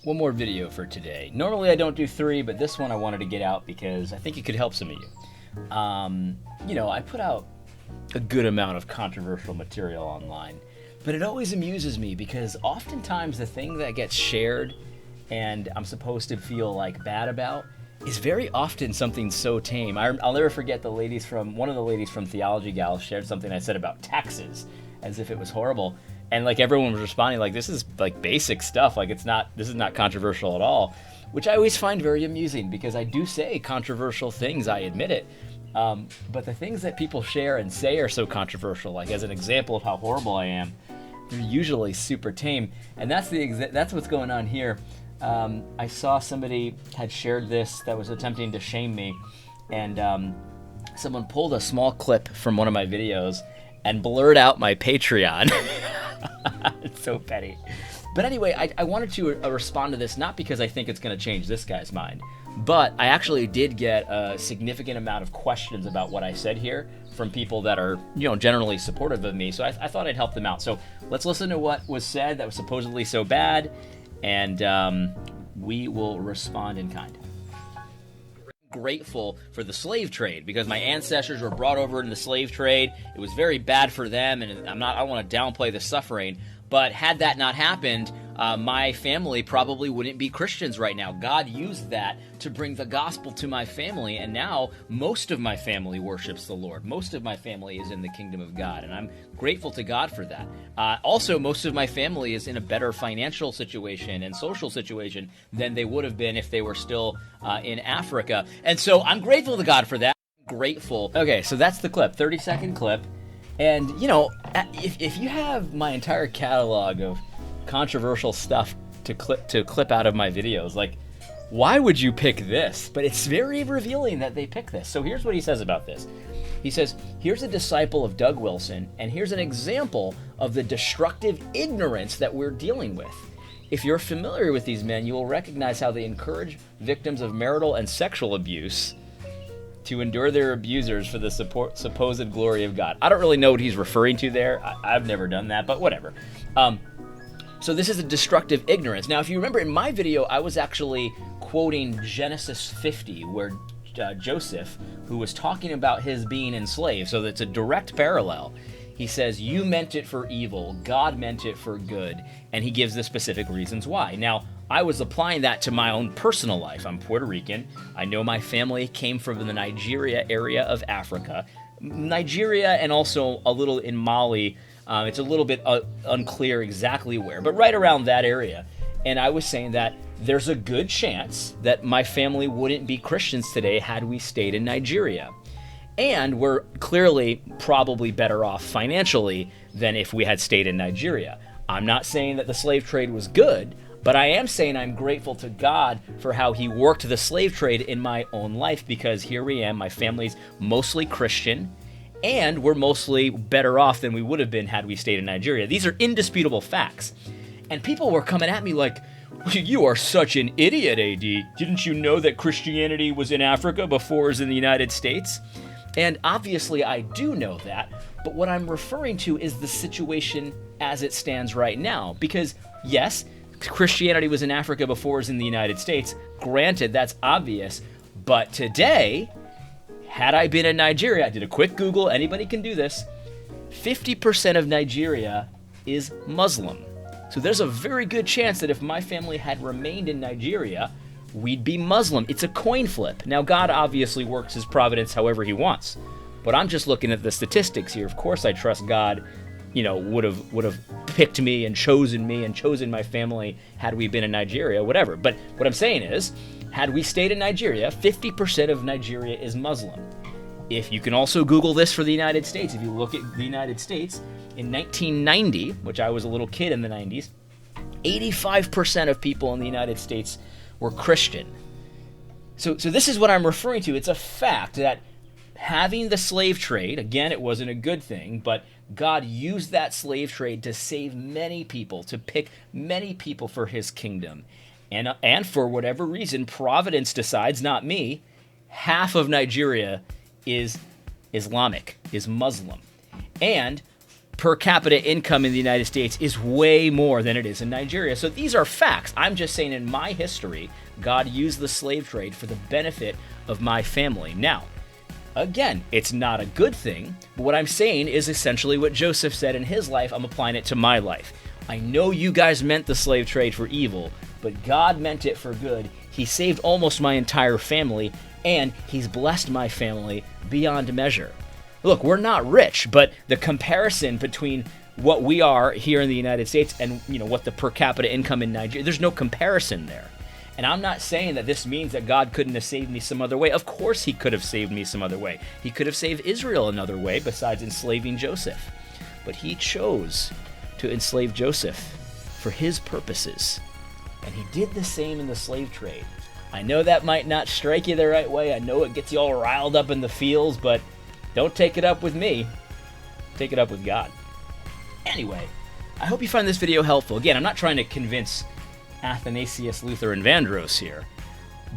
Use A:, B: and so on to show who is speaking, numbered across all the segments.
A: one more video for today. Normally I don't do 3, but this one I wanted to get out because I think it could help some of you. I put out a good amount of controversial material online, but it always amuses me because oftentimes the thing that gets shared and I'm supposed to feel like bad about is very often something so tame. I'll never forget one of the ladies from Theology Gals shared something I said about taxes as if it was horrible. And like everyone was responding like, this is like basic stuff. Like this is not controversial at all, which I always find very amusing because I do say controversial things. I admit it. But the things that people share and say are so controversial, like as an example of how horrible I am, they're usually super tame. And that's what's going on here. I saw somebody had shared this that was attempting to shame me, and someone pulled a small clip from one of my videos and blurred out my Patreon. It's so petty. But anyway, I wanted to respond to this not because I think it's going to change this guy's mind, but I actually did get a significant amount of questions about what I said here from people that are, generally supportive of me. So I thought I'd help them out. So let's listen to what was said that was supposedly so bad, and we will respond in kind. Grateful for the slave trade because my ancestors were brought over in the slave trade. It was very bad for them, and I don't want to downplay the suffering, but had that not happened, my family probably wouldn't be Christians right now. God used that to bring the gospel to my family, and now most of my family worships the Lord. Most of my family is in the kingdom of God, and I'm grateful to God for that. Also, most of my family is in a better financial situation and social situation than they would have been if they were still in Africa. And so I'm grateful to God for that. Grateful. Okay, so that's the clip, 30-second clip. And, if you have my entire catalog of controversial stuff to clip out of my videos, like, why would you pick this? But it's very revealing that they pick this. So here's what he says about this. He says, here's a disciple of Doug Wilson, and here's an example of the destructive ignorance that we're dealing with. If you're familiar with these men, you will recognize how they encourage victims of marital and sexual abuse to endure their abusers for the supposed glory of God. I don't really know what he's referring to there. I've never done that, but whatever. So this is a destructive ignorance. Now, if you remember in my video, I was actually quoting Genesis 50, where Joseph, who was talking about his being enslaved, so that's a direct parallel. He says, you meant it for evil, God meant it for good, and he gives the specific reasons why. Now, I was applying that to my own personal life. I'm Puerto Rican. I know my family came from the Nigeria area of Africa. Nigeria and also a little in Mali. It's a little bit unclear exactly where, but right around that area. And I was saying that there's a good chance that my family wouldn't be Christians today had we stayed in Nigeria. And we're clearly probably better off financially than if we had stayed in Nigeria. I'm not saying that the slave trade was good, but I am saying I'm grateful to God for how he worked the slave trade in my own life, because here we am, my family's mostly Christian, and we're mostly better off than we would have been had we stayed in Nigeria. These are indisputable facts. And people were coming at me like, you are such an idiot, AD. Didn't you know that Christianity was in Africa before it was in the United States? And obviously I do know that, but what I'm referring to is the situation as it stands right now. Because yes, Christianity was in Africa before it was in the United States. Granted, that's obvious. But today, had I been in Nigeria, I did a quick Google, anybody can do this, 50% of Nigeria is Muslim. So there's a very good chance that if my family had remained in Nigeria, we'd be Muslim. It's a coin flip. Now, God obviously works his providence however he wants. But I'm just looking at the statistics here. Of course I trust God, would have picked me and chosen my family had we been in Nigeria, whatever. But what I'm saying is, had we stayed in Nigeria, 50% of Nigeria is Muslim. If you can also Google this for the United States, if you look at the United States, in 1990, which I was a little kid in the 90s, 85% of people in the United States were Christian. So this is what I'm referring to. It's a fact that having the slave trade, again, it wasn't a good thing, but God used that slave trade to save many people, to pick many people for his kingdom. And for whatever reason, Providence decides, not me, half of Nigeria is Islamic, is Muslim. And per capita income in the United States is way more than it is in Nigeria. So these are facts. I'm just saying in my history, God used the slave trade for the benefit of my family. Now, again, it's not a good thing, but what I'm saying is essentially what Joseph said in his life. I'm applying it to my life. I know you guys meant the slave trade for evil, but God meant it for good. He saved almost my entire family, and he's blessed my family beyond measure. Look, we're not rich, but the comparison between what we are here in the United States and what the per capita income in Nigeria, there's no comparison there. And I'm not saying that this means that God couldn't have saved me some other way. Of course he could have saved me some other way. He could have saved Israel another way besides enslaving Joseph. But he chose to enslave Joseph for his purposes. And he did the same in the slave trade. I know that might not strike you the right way. I know it gets you all riled up in the feels, but don't take it up with me. Take it up with God. Anyway, I hope you find this video helpful. Again, I'm not trying to convince Athanasius, Luther, and Vandross here.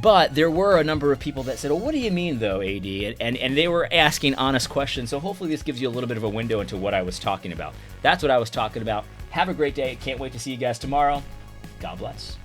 A: But there were a number of people that said, well, what do you mean, though, AD? And they were asking honest questions, so hopefully this gives you a little bit of a window into what I was talking about. That's what I was talking about. Have a great day. Can't wait to see you guys tomorrow. God bless.